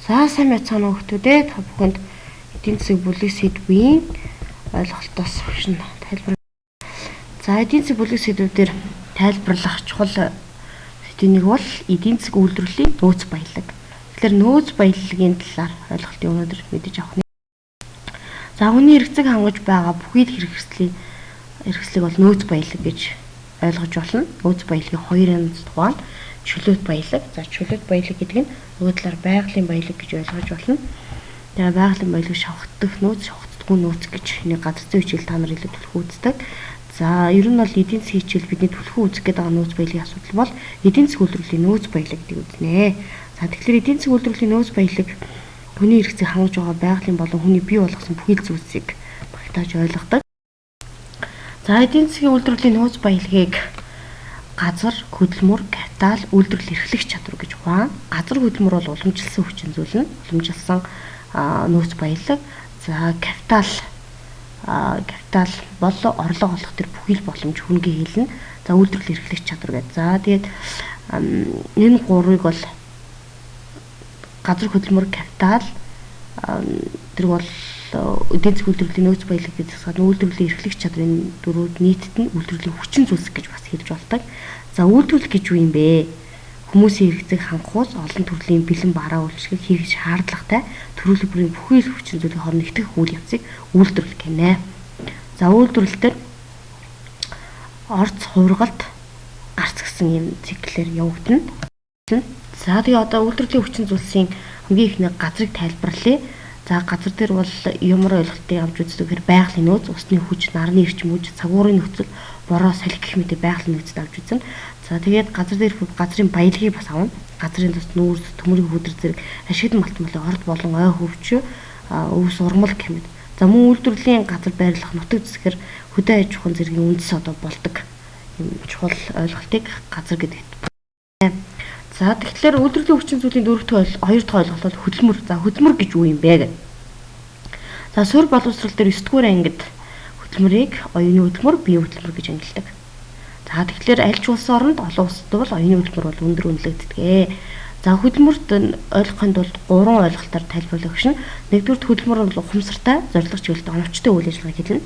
За сайн байцгаана уу хүмүүдээ. Та бүхэнд эдийн засаг бүлэг сэдвийн ойлголтоос өгшин тайлбар. За эдийн засаг бүлэг сэдвүүдээр тайлбарлах чухал сэдвийн нэг бол эдийн засаг үйлдвэрлэлийн нөөц баялаг. Тэгэхээр нөөц баялагын талаар ойлголтыг өнөөдөр мэдэж авах нь. За хүний хэрэгцээг хангаж байгаа бүхий хэрэгслийг бол нөөц баялаг гэж ойлгож болно. Нөөц баялагын хоёр янз тухайн чөлөөт баялаг. За чөлөөт баялаг гэдэг нь нөгөө талаар байгалийн баялаг гэж ойлгож болно. Тэгээ байгалийн баялаг шавхдаг нөөц, шавхдаггүй нөөц гэж нэг газар зүйн хичээл та нар илүү төлхөө үздэг. За ер нь бол эдийн засгийн хичээл бидний төлхөө үзэх гэдэг нөөц баялагын асуудал бол эдийн засгийн үйлдвэрлэлийн нөөц баялаг гэдэг үзнэ. За тэгэхээр эдийн засгийн үйлдвэрлэлийн нөөц баялаг хүний хэрэгцээг хангаж байгаа байгалийн болон хүний бий болгосон бүхий л зүйлсийг багтааж ойлгодог. За эдийн засгийн үйлдвэрлэлийн нөөц баялагыг газар, хөдөлмөр, капитал, үйлдвэрлэл эрхлэх чадвар гэж хуваана. Газар хөдөлмөр бол уламжилсан хүчин зүйл нь, уламжилсан нөөц баялаг. За капитал бол орлого олох төр бүхий л боломж хүнгээ хэлнэ. За үйлдвэрлэл эрхлэх чадвар гэдэг. За тэгээд энэ гурыг бол газар, хөдөлмөр, капитал тэр бол эдийн засгийн үйлдвэрлэлийн нөөц баялаг гэж засгаад үйлдвэрлэлийн эрхлэх чадрын дөрвөд нийтэд нь үйлдвэрлэлийн хүчин зүйлс гэж бас хэлж болдог. За үйлдвэрлэл гэж юу юм бэ? Хүмүүсийн хэрэгцээг хангахуус олон төрлийн бэлэн бараа үйлчлэг хийх шаардлагатай төрөлх бүрийн бүхий л хүчин зүйлийн хооронд нэгтгэх үйл явцыг үйлдвэрлэл гэнэ. За үйлдвэрлэлээр орц хувиргалт гарц гэсэн юм циклээр явагдана. За тэгээ одоо үйлдвэрлэлийн хүчин зүйлсийн хамгийн ихний газрыг тайлбарлая. За газар дээр бол ямар ойлголтыг авч үздэг гэхээр байгалийн нөөц, усны хүч, нарны эрчим хүч, цагуурын нөхцөл, бороо, салхи гэх мэт байгалийн нөөцөд авч үзнэ. За тэгээд газар дээр газрын баялагийг бас авна. Газрын тус нүүрс, төмөрийн хөдөр зэрэг ашигт малтмалын орд болон ой хөвч, өвс урмал гэх мэт. За мөн үйлдвэрлэлийн газар байрлах нутаг зэсгэр хөдөө аж ахуйн зэргийн үндэс одоо болдог. Ийм чухал ойлголтыг газар гэдэг. За тэгэхээр үйлдвэрлэлийн хүчин зүйлийн хоёр дахь ойлголт бол хөдөлмөр. За хөдөлмөр гэж юу юм бэ гэдэг. За суурь боловсрол дээр 9 дугаар ангид хөдөлмөрийг оюуны хөдөлмөр, биеийн хөдөлмөр гэж ангилдаг. За тэгэхээр аль ч улс оронд олон улсад бол оюуны хөдөлмөр бол өндөр үнэлэгддэг. За хөдөлмөрт ойлгохын тулд 3 ойлголтоор тайлбарлах шин. Нэгдүгээр хөдөлмөр бол ухамсартай, зорилго чиглэлд оновчтой үйл ажиллагааг хэлнэ.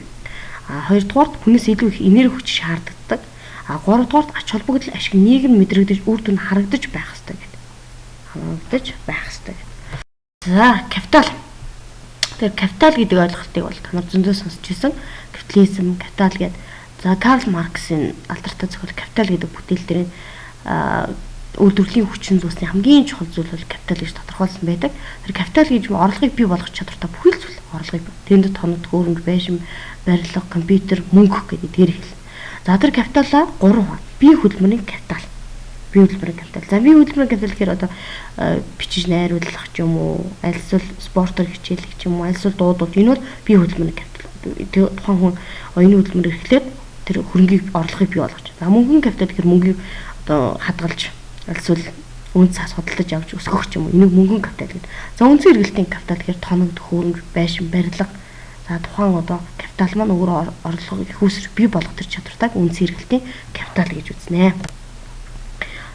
Хоёрдугаар хүнээс илүү их энерги хүч шаарддаг. Гуравдугаар ач холбогдол ашиг нийгэм мэдрэгдэж үр дүн харагдаж байх хэрэгтэй гэдэг. Харагдаж байх хэрэгтэй гэдэг. За капитал. Тэгэхээр капитал гэдэг ойлголтыг бол та нар зөндөө сонсч байсан. Капитализм, капитал гэдэг. За Карл Марксийн алдартай зохиол капитал гэдэг бүтээл дээр үйлдвэрлэлийн хүчин зүйлсийн хамгийн чухал зүйл бол капитал гэж тодорхойлсон байдаг. Тэр капитал гэж орлогыг бий болгох чадвартай бүхий л зүйл орлогыг тэнд тоног, хөрөнгө, байшин, барилга, компьютер, мөнгө гэдэг дээр хэл. За тэр капиталаа 3 хувь. Бие хөдөлмөрийн капитал. Бие хөдөлмөрийн капитал. За бие хөдөлмөрийн капитал гэхээр одоо бичиж найруулах ч юм уу, аль эсвэл спортоор хичээлэх ч юм уу, аль эсвэл дуудууд энэ бол бие хөдөлмөрийн капитал. Тухайн хүн оюуны хөдөлмөр эрхлээд тэр хөрөнгийг орлогыг бий болгож. За мөнгөний капитал гэхээр мөнгийг одоо хадгалж аль эсвэл үн цаас худалдаж авч өсгөх ч юм уу. Энийг мөнгөний капитал гэдэг. За үндсэн эргэлтийн капитал гэхээр тоног, хөрөнгө, байшин, барилга. За тухайн одоо капитал маань өөр орлогыг их үсрэг бий болгох төр чадвартай үндсэн эргэлтийн капитал гэж үзнэ.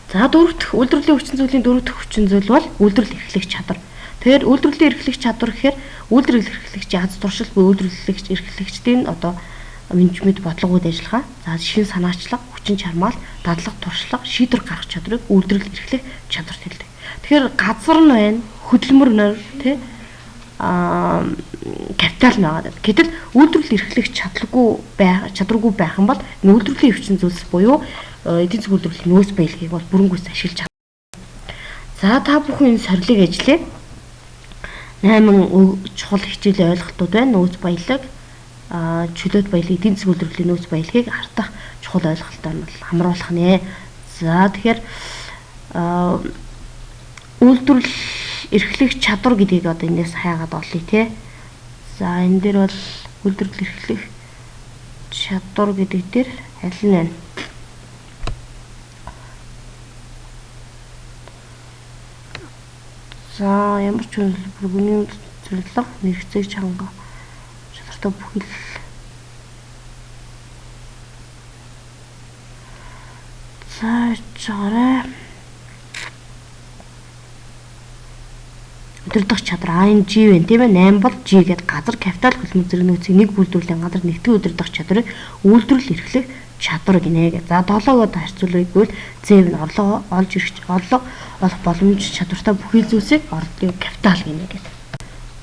За дөрөвт үйлдвэрлэлийн хүчин зүйлийн дөрөвт хүчин зүйл бол үйлдвэрлэл эрхлэх чадвар. Тэгэхээр үйлдвэрлэлийн эрхлэх чадвар гэхээр үйлдвэрлэл эрхлэгчийн аз туршил буюу үйлдвэрлэгч эрхлэгчдийн одоо менежмент бодлогууд ажиллагаа, за шин санаачлага, хүчин чармаал, дадлага, туршлага, шийдвэр гаргах чадварыг үйлдвэрлэл эрхлэх чадварт хэлдэг. Тэгэхээр газар нь байна, хөдөлмөр нөр тий капитал байгаа. Гэтэл үйлдвэрлэл эрхлэх чадваргүй байх юм бол үйлдвэрлэлийн хүчин зүйлс буюу эдийн засгийн үйлдвэрлэлийн нөөц баялагийг бол бүрэнгүйс ашиглаж чадна. За та бүхэн энэ сорилыг ажиллая. 8 чухал хичээлийн ойлголтууд байна. Нөөц баялаг, чөлөөт баялаг, эдийн засгийн үйлдвэрлэлийн нөөц баялагийг ардах чухал ойлголтоор нь хамруулах нэ. За тэгэхээр үйлдвэрлэл эрхлэх чадвар гэдгийг одоо энэс хайгаад олъё те. За энэ дээр бол үйлдвэрлэл эрхлэх чадвар гэдэг дээр аль нь байна? За ямар ч хүний зорилго, нэрхцээг чанга чадвартай бүхий л за чараа удирдах чадвар ING байна тийм ээ. 8 бол G гэдэг газар капитал хөдөлмөр зэрэг нөөцийг нэг үйлдвэрлэлийн газар нэгтгэн удирдах чадварыг үйлдвэрлэл эрхлэх чадвар гинэ гэж. За 7-г харьцуулбал Z нь орлого олох боломж чадвартай бүхий зүйлсийг орлогын капитал гинэ гэж.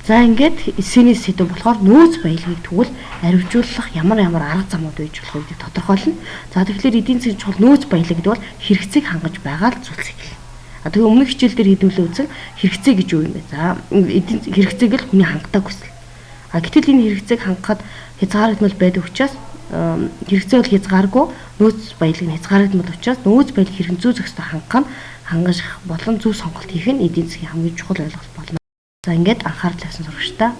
За ингээд эсэний сэдв болохоор нөөц баялагийг тэгвэл арвижуулах ямар арга замууд байж болох вэ гэдгийг тодорхойлно. За тэгэхээр эдийн засгийн чухал нөөц баялаг гэдэг бол хэрэгцээг хангаж байгаа л зүйлс гэх. Тэгээ өмнөх хичээл дээр хэдүүлээ үзэн хэрэгцээ гэж юу юм бэ? За эдийн хэрэгцээг л хүний хангадаг хүсэл. Гэтэл энэ хэрэгцээг хангахад хязгаарлалт байдаг учраас хэрэгцээ бол хязгааргүй, нөөц баялаг нь хязгаарлалт учраас нөөц баялаг хэрхэн зүй зохистой хангах болон зөв сонголт хийх нь эдийн засгийн хамгийн чухал ойлголт болно. За ингээд анхаарал тавьсан сурагчдаа баярлалаа.